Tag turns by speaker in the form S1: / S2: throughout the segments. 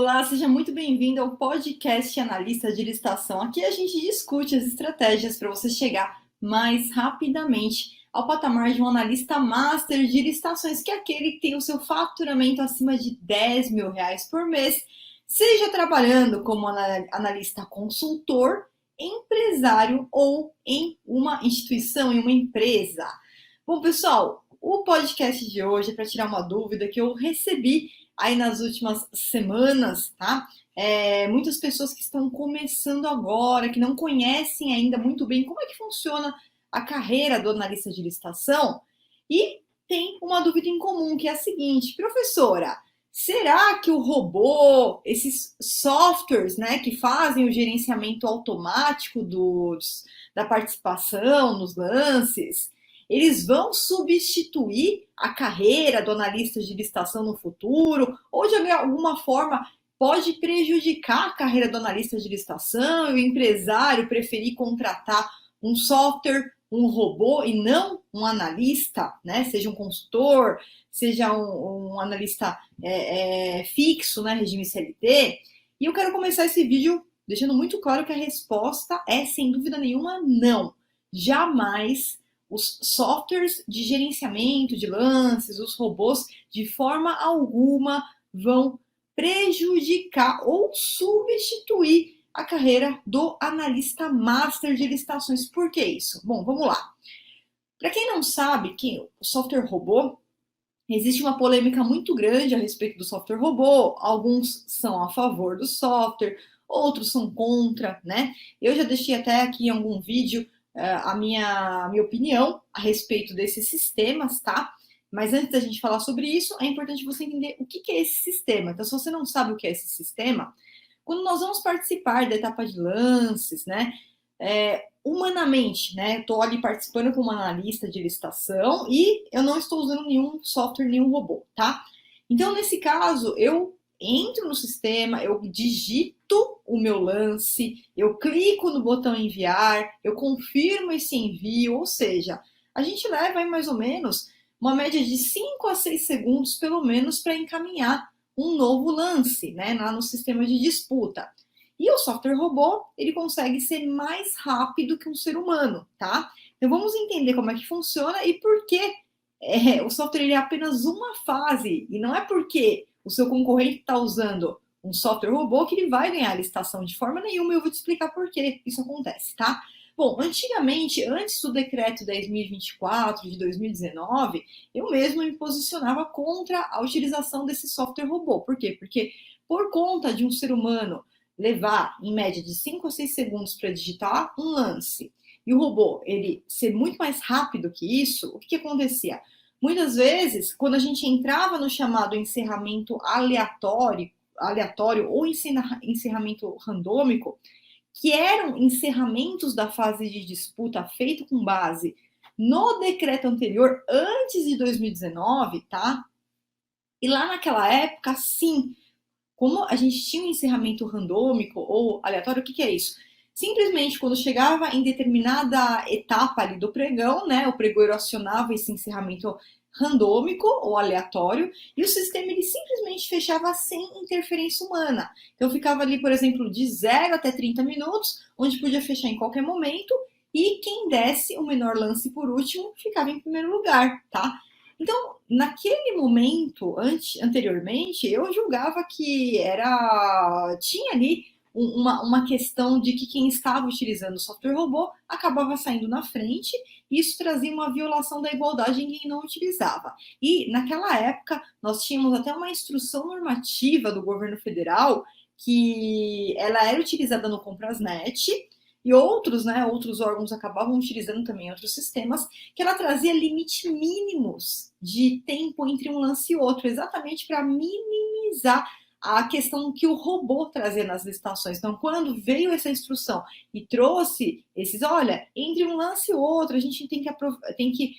S1: Olá, seja muito bem-vindo ao podcast Analista de Licitação. Aqui a gente discute as estratégias para você chegar mais rapidamente ao patamar de um analista master de licitações, que é aquele que tem o seu faturamento acima de R$ 10.000 por mês, seja trabalhando como analista consultor, empresário ou em uma instituição, em uma empresa. Bom, pessoal, o podcast de hoje é para tirar uma dúvida que eu recebi aí nas últimas semanas, tá? Muitas pessoas que estão começando agora, que não conhecem ainda muito bem como é que funciona a carreira do analista de licitação e tem uma dúvida em comum, que é a seguinte: professora, será que o robô, esses softwares, né, que fazem o gerenciamento automático da participação nos lances, eles vão substituir a carreira do analista de licitação no futuro, ou de alguma forma pode prejudicar a carreira do analista de licitação e o empresário preferir contratar um software, um robô e não um analista, né? Seja um consultor, seja um analista fixo, né? Regime CLT. E eu quero começar esse vídeo deixando muito claro que a resposta é, sem dúvida nenhuma, não. Jamais os softwares de gerenciamento de lances, os robôs, de forma alguma vão prejudicar ou substituir a carreira do analista master de licitações. Por que isso? Bom, vamos lá. Para quem não sabe, que o software robô, existe uma polêmica muito grande a respeito do software robô. Alguns são a favor do software, outros são contra, né? Eu já deixei até aqui em algum vídeo a minha opinião a respeito desses sistemas, tá? Mas antes da gente falar sobre isso, é importante você entender o que é esse sistema. Então, se você não sabe o que é esse sistema, quando nós vamos participar da etapa de lances, né? Humanamente, né? Estou ali participando como analista de licitação e eu não estou usando nenhum software, nenhum robô, tá? Então, nesse caso, eu entro no sistema, eu digito o meu lance, eu clico no botão enviar, eu confirmo esse envio, ou seja, a gente leva aí mais ou menos uma média de 5 a 6 segundos, pelo menos, para encaminhar um novo lance, né, lá no sistema de disputa. E o software robô, ele consegue ser mais rápido que um ser humano, tá? Então vamos entender como é que funciona e por que o software ele é apenas uma fase, e não é porque o seu concorrente está usando um software robô que ele vai ganhar a licitação de forma nenhuma, e eu vou te explicar por que isso acontece, tá? Bom, antigamente, antes do decreto 10.024 de 2019, eu mesma me posicionava contra a utilização desse software robô. Por quê? Porque por conta de um ser humano levar, em média, de 5 a 6 segundos para digitar um lance, e o robô ele ser muito mais rápido que isso, o que acontecia? Muitas vezes, quando a gente entrava no chamado encerramento aleatório ou encerramento randômico, que eram encerramentos da fase de disputa feito com base no decreto anterior, antes de 2019, tá? E lá naquela época, sim, como a gente tinha um encerramento randômico ou aleatório, o que é isso? Simplesmente, quando chegava em determinada etapa ali do pregão, né, o pregoeiro acionava esse encerramento randômico ou aleatório e o sistema ele simplesmente fechava sem interferência humana. Então ficava ali, por exemplo, de 0 até 30 minutos, onde podia fechar em qualquer momento e quem desse o menor lance por último ficava em primeiro lugar, tá? Então, naquele momento, anteriormente, eu julgava que tinha ali uma questão de que quem estava utilizando o software robô acabava saindo na frente, e isso trazia uma violação da igualdade em quem não utilizava. E naquela época, nós tínhamos até uma instrução normativa do governo federal que ela era utilizada no Comprasnet, e outros, né, outros órgãos acabavam utilizando também outros sistemas, que ela trazia limites mínimos de tempo entre um lance e outro, exatamente para minimizar a questão que o robô trazia nas licitações. Então, quando veio essa instrução e trouxe esses, olha, entre um lance e outro, a gente tem que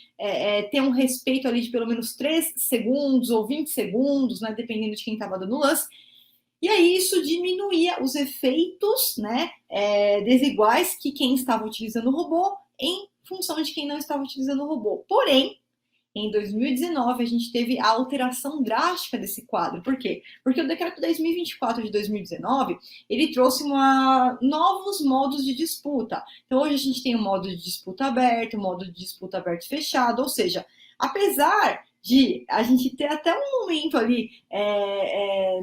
S1: ter um respeito ali de pelo menos 3 segundos ou 20 segundos, né, dependendo de quem estava dando o lance. E aí isso diminuía os efeitos, né, desiguais que quem estava utilizando o robô em função de quem não estava utilizando o robô. Porém, Em 2019, a gente teve a alteração drástica desse quadro. Por quê? Porque o decreto 10.024 de 2019, ele trouxe novos modos de disputa. Então, hoje a gente tem o modo de disputa aberto, o modo de disputa aberto e fechado, ou seja, apesar de a gente ter até um momento ali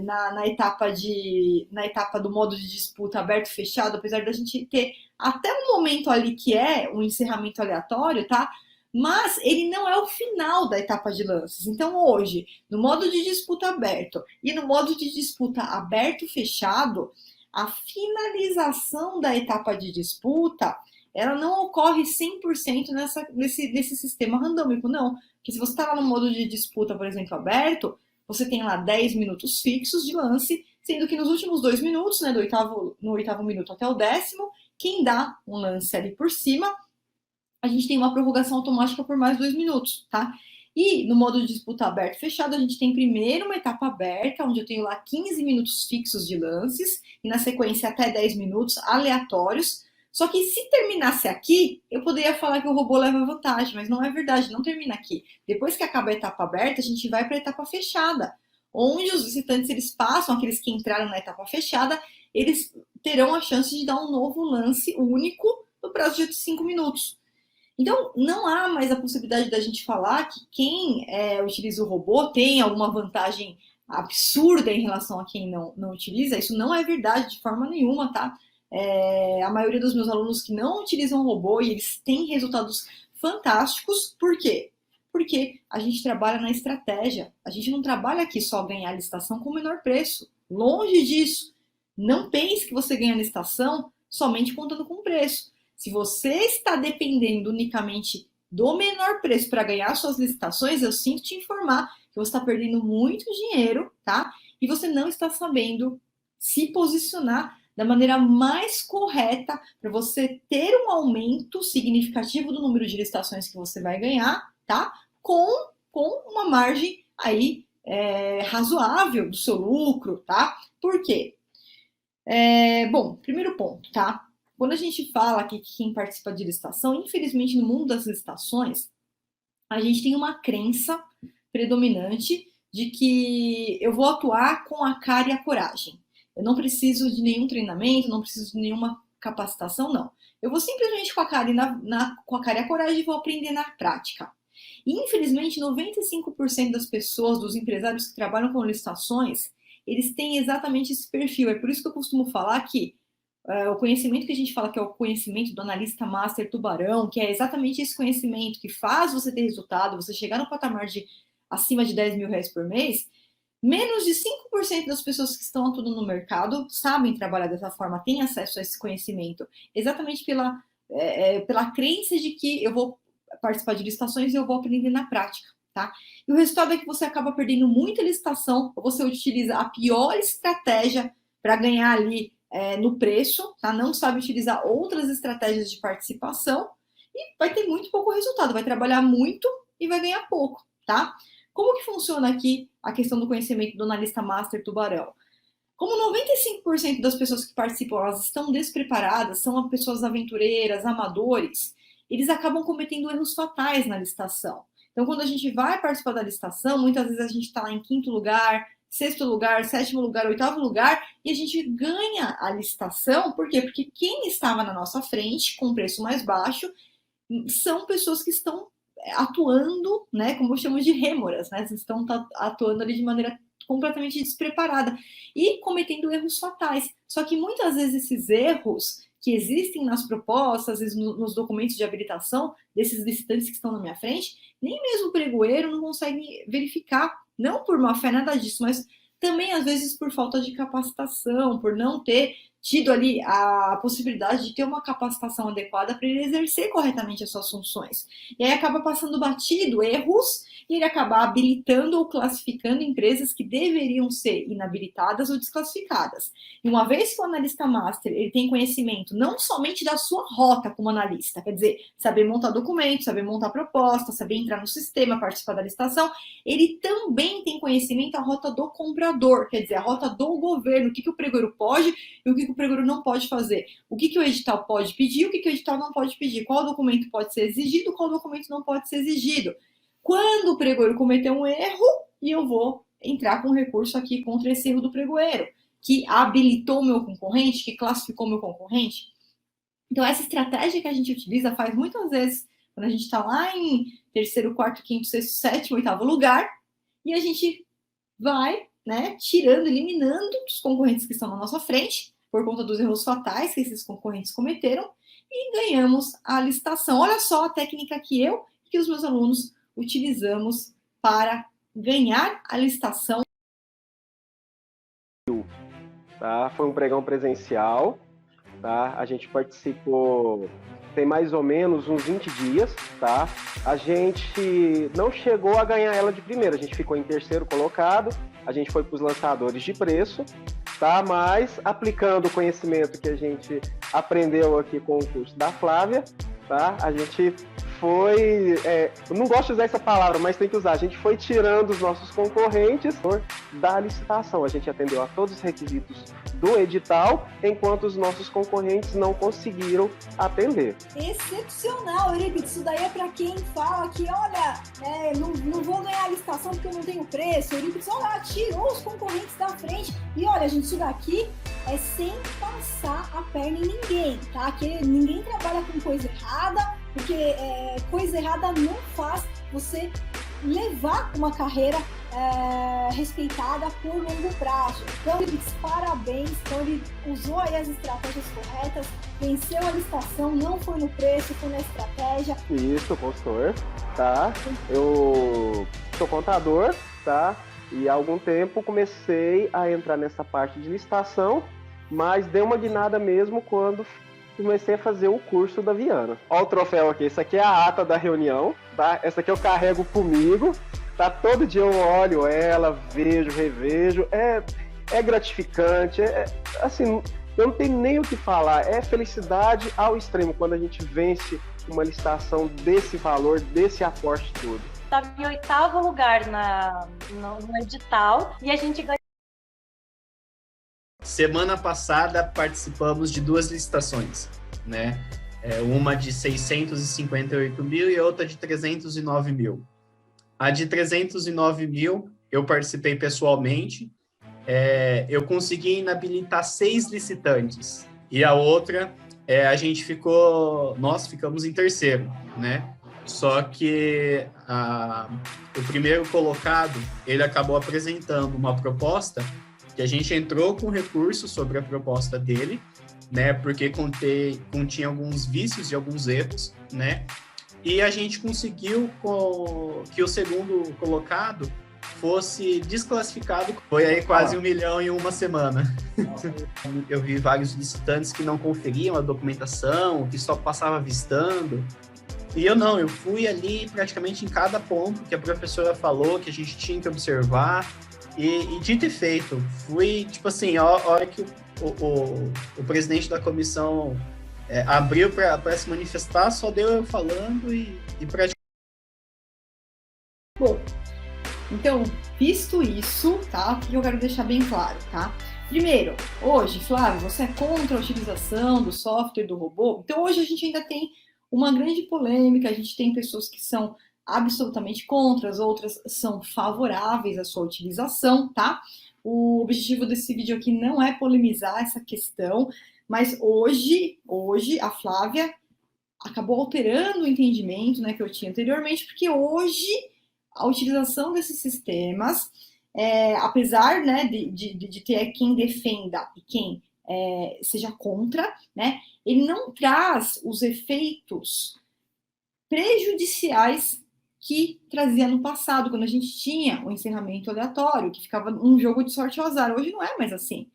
S1: na etapa do modo de disputa aberto e fechado, apesar da gente ter até um momento ali que é um encerramento aleatório, tá? Mas ele não é o final da etapa de lances. Então, hoje, no modo de disputa aberto e no modo de disputa aberto-fechado, a finalização da etapa de disputa, ela não ocorre 100% nesse sistema randômico, não. Porque se você está lá no modo de disputa, por exemplo, aberto, você tem lá 10 minutos fixos de lance, sendo que nos últimos 2 minutos, né, no oitavo minuto até o 10º, quem dá um lance ali por cima, a gente tem uma prorrogação automática por mais 2 minutos, tá? E no modo de disputa aberto e fechado, a gente tem primeiro uma etapa aberta, onde eu tenho lá 15 minutos fixos de lances, e na sequência até 10 minutos aleatórios. Só que se terminasse aqui, eu poderia falar que o robô leva vantagem, mas não é verdade, não termina aqui. Depois que acaba a etapa aberta, a gente vai para a etapa fechada, onde os visitantes eles passam, aqueles que entraram na etapa fechada, eles terão a chance de dar um novo lance único no prazo de 5 minutos. Então, não há mais a possibilidade da gente falar que quem utiliza o robô tem alguma vantagem absurda em relação a quem não utiliza. Isso não é verdade de forma nenhuma, tá? A maioria dos meus alunos que não utilizam o robô e eles têm resultados fantásticos. Por quê? Porque a gente trabalha na estratégia. A gente não trabalha aqui só ganhar a licitação com o menor preço. Longe disso. Não pense que você ganha a licitação somente contando com o preço. Se você está dependendo unicamente do menor preço para ganhar suas licitações, eu sinto te informar que você está perdendo muito dinheiro, tá? E você não está sabendo se posicionar da maneira mais correta para você ter um aumento significativo do número de licitações que você vai ganhar, tá? Com uma margem aí razoável do seu lucro, tá? Por quê? Bom, primeiro ponto, tá? Quando a gente fala que quem participa de licitação, infelizmente no mundo das licitações, a gente tem uma crença predominante de que eu vou atuar com a cara e a coragem. Eu não preciso de nenhum treinamento, não preciso de nenhuma capacitação, não. Eu vou simplesmente com a cara e a coragem e vou aprender na prática. E, infelizmente, 95% das pessoas, dos empresários que trabalham com licitações, eles têm exatamente esse perfil. É por isso que eu costumo falar que o conhecimento que a gente fala que é o conhecimento do analista master tubarão, que é exatamente esse conhecimento que faz você ter resultado, você chegar no patamar de acima de 10 mil reais por mês, menos de 5% das pessoas que estão atuando no mercado sabem trabalhar dessa forma, têm acesso a esse conhecimento, exatamente pela crença de que eu vou participar de licitações e eu vou aprender na prática, tá? E o resultado é que você acaba perdendo muita licitação, ou você utiliza a pior estratégia para ganhar ali no preço, tá? Não sabe utilizar outras estratégias de participação e vai ter muito pouco resultado, vai trabalhar muito e vai ganhar pouco, tá? Como que funciona aqui a questão do conhecimento do analista master tubarão? Como 95% das pessoas que participam, elas estão despreparadas, são pessoas aventureiras, amadores, eles acabam cometendo erros fatais na licitação. Então, quando a gente vai participar da licitação, muitas vezes a gente está lá em 5º lugar, 6º lugar, 7º lugar, 8º lugar, e a gente ganha a licitação, por quê? Porque quem estava na nossa frente, com preço mais baixo, são pessoas que estão atuando, né, como chamamos de rêmoras, né, estão atuando ali de maneira completamente despreparada e cometendo erros fatais. Só que muitas vezes esses erros que existem nas propostas, nos documentos de habilitação desses licitantes que estão na minha frente, nem mesmo o pregoeiro não consegue verificar, não por má fé, nada disso, mas também às vezes por falta de capacitação, por não ter tido ali a possibilidade de ter uma capacitação adequada para ele exercer corretamente as suas funções. E aí acaba passando batido erros e ele acaba habilitando ou classificando empresas que deveriam ser inabilitadas ou desclassificadas. E uma vez que o analista master ele tem conhecimento não somente da sua rota como analista, quer dizer, saber montar documento, saber montar proposta, saber entrar no sistema, participar da licitação, ele também tem conhecimento da rota do comprador, quer dizer, a rota do governo, o que o pregoeiro pode e o que o pregoeiro não pode fazer, o que o edital pode pedir, o que o edital não pode pedir, qual documento pode ser exigido, qual documento não pode ser exigido. quando o pregoeiro cometeu um erro, e eu vou entrar com recurso aqui contra esse erro do pregoeiro, que habilitou o meu concorrente, que classificou o meu concorrente. Então, essa estratégia que a gente utiliza faz muitas vezes quando a gente está lá em terceiro, quarto, quinto, sexto, sétimo, oitavo lugar, e a gente vai, né, tirando, eliminando os concorrentes que estão na nossa frente, por conta dos erros fatais que esses concorrentes cometeram, e ganhamos a licitação. Olha só a técnica que eu e que os meus alunos utilizamos para ganhar a licitação.
S2: Tá? Foi um pregão presencial, tá? A gente participou tem mais ou menos uns 20 dias, tá? A gente não chegou a ganhar ela de primeira, a gente ficou em terceiro colocado, a gente foi para os lançadores de preço, tá? Mas aplicando o conhecimento que a gente aprendeu aqui com o curso da Flávia, tá? A gente foi, eu não gosto de usar essa palavra, mas tem que usar, a gente foi tirando os nossos concorrentes da licitação, a gente atendeu a todos os requisitos do edital, enquanto os nossos concorrentes não conseguiram atender.
S3: Excepcional, Eurípides, isso daí é para quem fala que, olha, não vou ganhar a licitação porque eu não tenho preço. Eurípides, olha, tirou os concorrentes da frente. E olha, gente, isso daqui é sem passar a perna em ninguém, tá? Que ninguém trabalha com coisa errada, porque coisa errada não faz você levar uma carreira respeitada por longo prazo. Então, parabéns, então ele usou aí as estratégias corretas, venceu a licitação, não foi no preço, foi na estratégia.
S2: Isso, consultor, tá? Eu sou contador, tá? E há algum tempo comecei a entrar nessa parte de licitação, mas dei uma guinada mesmo quando comecei a fazer o curso da Viana. Olha o troféu aqui, essa aqui é a ata da reunião, tá? Essa aqui eu carrego comigo, tá? Todo dia eu olho ela, vejo, revejo, é gratificante, assim, eu não tenho nem o que falar, é felicidade ao extremo quando a gente vence uma licitação desse valor, desse aporte todo.
S4: Estava em 8º lugar no edital e a gente ganhou.
S5: Semana passada participamos de 2 licitações, né? Uma de 658 mil e outra de 309 mil. A de 309 mil eu participei pessoalmente, eu consegui inabilitar 6 licitantes. E a outra, nós ficamos em terceiro, né? Só que o primeiro colocado, ele acabou apresentando uma proposta que a gente entrou com recurso sobre a proposta dele, né, porque continha alguns vícios e alguns erros, né, e a gente conseguiu que o segundo colocado fosse desclassificado. Foi aí quase 1 milhão em uma semana. Eu vi vários licitantes que não conferiam a documentação, que só passava avistando. E eu fui ali praticamente em cada ponto que a professora falou que a gente tinha que observar. E dito e feito, fui, tipo assim, a hora que o presidente da comissão abriu para se manifestar, só deu eu falando e praticamente...
S1: Bom, então, visto isso, tá? O que eu quero deixar bem claro, tá? Primeiro, hoje, Flávio, você é contra a utilização do software do robô? Então, hoje a gente ainda tem uma grande polêmica, a gente tem pessoas que são absolutamente contra, as outras são favoráveis à sua utilização, tá? O objetivo desse vídeo aqui não é polemizar essa questão, mas hoje a Flávia acabou alterando o entendimento, né, que eu tinha anteriormente, porque hoje a utilização desses sistemas, apesar, né, de ter quem defenda e quem seja contra, né, ele não traz os efeitos prejudiciais que trazia no passado, quando a gente tinha o encerramento aleatório, que ficava um jogo de sorte ao azar. Hoje não é mais assim.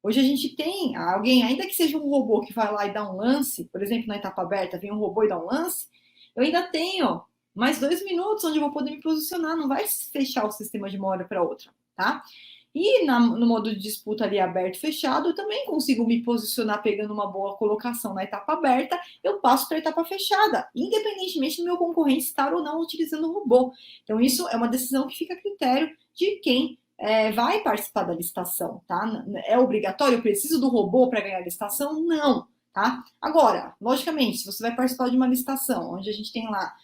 S1: Hoje a gente tem alguém, ainda que seja um robô que vai lá e dá um lance, por exemplo, na etapa aberta, vem um robô e dá um lance, eu ainda tenho mais 2 minutos onde eu vou poder me posicionar, não vai fechar o sistema de uma hora para outra, tá? E no modo de disputa ali aberto e fechado, eu também consigo me posicionar pegando uma boa colocação na etapa aberta, eu passo para a etapa fechada, independentemente do meu concorrente estar ou não utilizando o robô. Então, isso é uma decisão que fica a critério de quem vai participar da licitação, tá? É obrigatório? Eu preciso do robô para ganhar a licitação? Não, tá? Agora, logicamente, se você vai participar de uma licitação onde a gente tem lá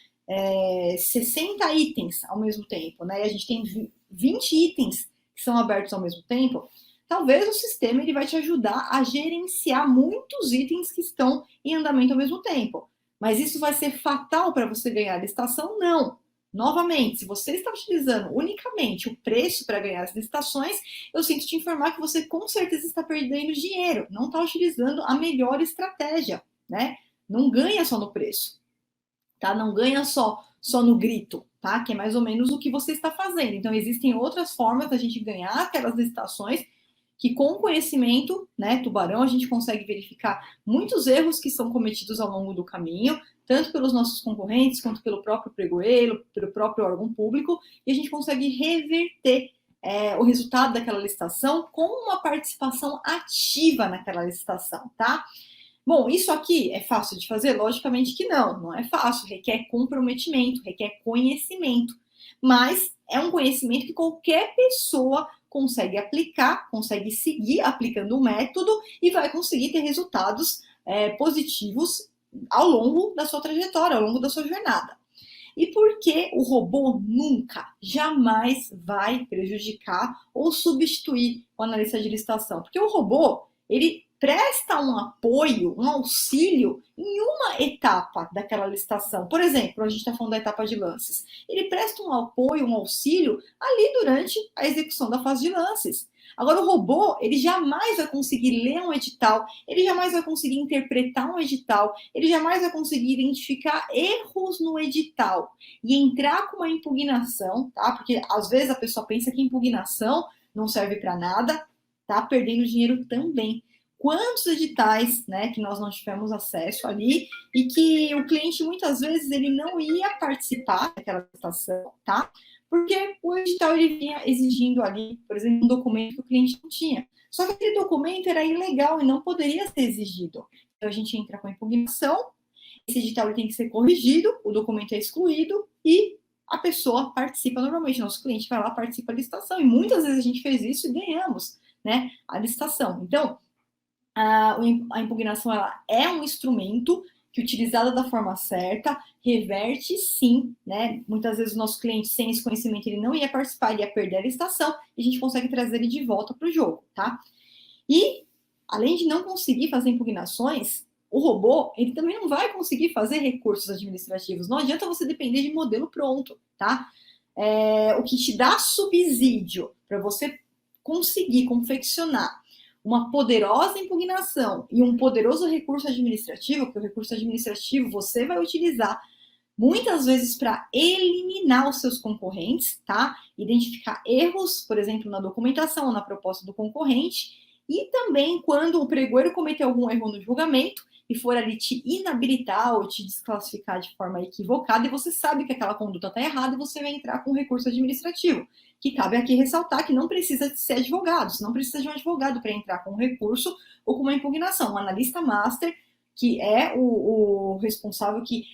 S1: 60 itens ao mesmo tempo, né? E a gente tem 20 itens que são abertos ao mesmo tempo, talvez o sistema ele vai te ajudar a gerenciar muitos itens que estão em andamento ao mesmo tempo. Mas isso vai ser fatal para você ganhar a licitação? Não. Novamente, se você está utilizando unicamente o preço para ganhar as licitações, eu sinto te informar que você com certeza está perdendo dinheiro, não está utilizando a melhor estratégia, né? Não ganha só no preço, tá? Não ganha só no grito, tá? Que é mais ou menos o que você está fazendo. Então, existem outras formas da gente ganhar aquelas licitações que com conhecimento, né, tubarão, a gente consegue verificar muitos erros que são cometidos ao longo do caminho, tanto pelos nossos concorrentes, quanto pelo próprio pregoeiro, pelo próprio órgão público, e a gente consegue reverter o resultado daquela licitação com uma participação ativa naquela licitação, tá? Bom, isso aqui é fácil de fazer? Logicamente que não é fácil, requer comprometimento, requer conhecimento, mas é um conhecimento que qualquer pessoa consegue aplicar, consegue seguir aplicando o método e vai conseguir ter resultados positivos ao longo da sua trajetória, ao longo da sua jornada. E por que o robô nunca, jamais vai prejudicar ou substituir o analista de licitação? Porque o robô, ele presta um apoio, um auxílio em uma etapa daquela licitação. Por exemplo, a gente está falando da etapa de lances. Ele presta um apoio, um auxílio ali durante a execução da fase de lances. Agora, o robô, ele jamais vai conseguir ler um edital, ele jamais vai conseguir interpretar um edital, ele jamais vai conseguir identificar erros no edital e entrar com uma impugnação, tá? Porque às vezes a pessoa pensa que impugnação não serve para nada, tá perdendo dinheiro também. Quantos editais, né, que nós não tivemos acesso ali e que o cliente muitas vezes ele não ia participar daquela licitação, tá? Porque o edital ele vinha exigindo ali, por exemplo, um documento que o cliente não tinha. Só que aquele documento era ilegal e não poderia ser exigido. Então a gente entra com a impugnação, esse edital ele tem que ser corrigido, o documento é excluído e a pessoa participa normalmente. Nosso cliente vai lá, participa da licitação. E muitas vezes a gente fez isso e ganhamos, né, a licitação. Então, a impugnação ela é um instrumento que, utilizada da forma certa, reverte sim, né? Muitas vezes o nosso cliente, sem esse conhecimento, ele não ia participar, ele ia perder a licitação, e a gente consegue trazer ele de volta para o jogo, tá? E, além de não conseguir fazer impugnações, o robô, ele também não vai conseguir fazer recursos administrativos. Não adianta você depender de modelo pronto, tá? O que te dá subsídio para você conseguir confeccionar uma poderosa impugnação e um poderoso recurso administrativo, que o recurso administrativo você vai utilizar muitas vezes para eliminar os seus concorrentes, tá? Identificar erros, por exemplo, na documentação ou na proposta do concorrente, e também quando o pregoeiro cometer algum erro no julgamento e for ali te inabilitar ou te desclassificar de forma equivocada, e você sabe que aquela conduta está errada, e você vai entrar com recurso administrativo, que cabe aqui ressaltar que não precisa de ser advogado, você não precisa de um advogado para entrar com um recurso ou com uma impugnação. Um analista master, que é o responsável que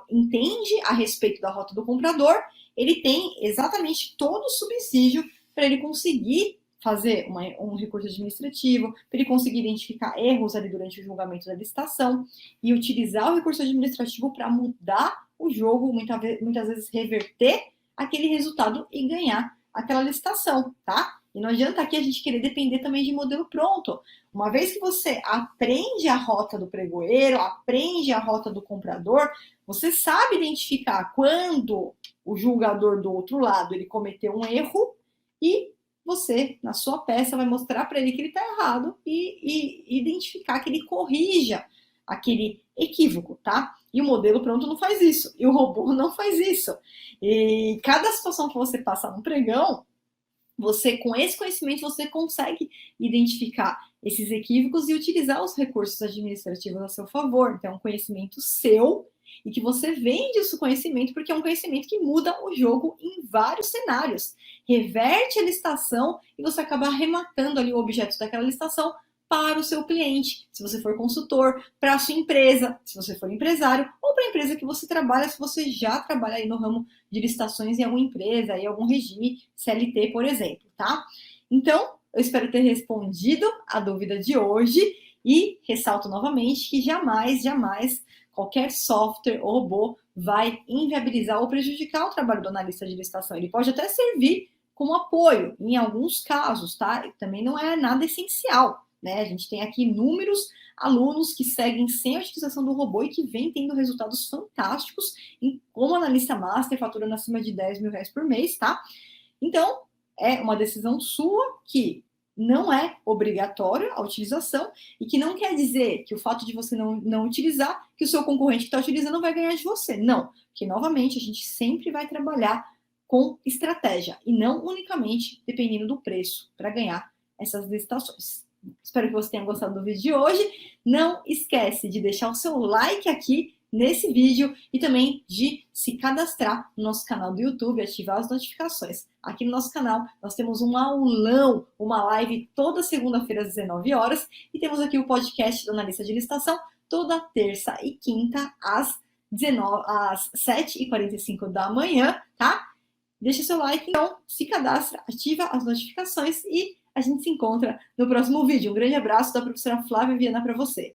S1: entende a respeito da rota do comprador, ele tem exatamente todo o subsídio para ele conseguir fazer um recurso administrativo, para ele conseguir identificar erros ali durante o julgamento da licitação e utilizar o recurso administrativo para mudar o jogo, muitas vezes reverter aquele resultado e ganhar aquela licitação, tá? E não adianta aqui a gente querer depender também de modelo pronto. Uma vez que você aprende a rota do pregoeiro, aprende a rota do comprador, você sabe identificar quando o julgador do outro lado ele cometeu um erro e você, na sua peça, vai mostrar para ele que ele está errado e identificar que ele corrija aquele equívoco, tá? E o modelo pronto não faz isso, e o robô não faz isso. E cada situação que você passa no pregão, você, com esse conhecimento, você consegue identificar esses equívocos e utilizar os recursos administrativos a seu favor. Então, é um conhecimento seu e que você vende esse conhecimento porque é um conhecimento que muda o jogo em vários cenários. Reverte a licitação e você acaba arrematando ali o objeto daquela licitação para o seu cliente, se você for consultor, para a sua empresa, se você for empresário, ou para a empresa que você trabalha, se você já trabalha aí no ramo de licitações em alguma empresa, em algum regime CLT, por exemplo, tá? Então, eu espero ter respondido a dúvida de hoje e ressalto novamente que jamais qualquer software ou robô vai inviabilizar ou prejudicar o trabalho do analista de licitação. Ele pode até servir como apoio, em alguns casos, tá? Também não é nada essencial, né? A gente tem aqui inúmeros alunos que seguem sem a utilização do robô e que vêm tendo resultados fantásticos como analista master, faturando acima de 10 mil reais por mês, tá? Então, é uma decisão sua que não é obrigatória a utilização e que não quer dizer que o fato de você não utilizar, que o seu concorrente que está utilizando vai ganhar de você. Não, porque, novamente, a gente sempre vai trabalhar com estratégia e não unicamente dependendo do preço para ganhar essas licitações. Espero que você tenha gostado do vídeo de hoje. Não esquece de deixar o seu like aqui nesse vídeo e também de se cadastrar no nosso canal do YouTube, ativar as notificações. Aqui no nosso canal nós temos um aulão, uma live toda segunda-feira às 19 horas e temos aqui o podcast do Analista de Licitação toda terça e quinta às 7h45 da manhã, tá? Deixa seu like, então se cadastra, ativa as notificações e a gente se encontra no próximo vídeo. Um grande abraço da professora Flávia Viana para você.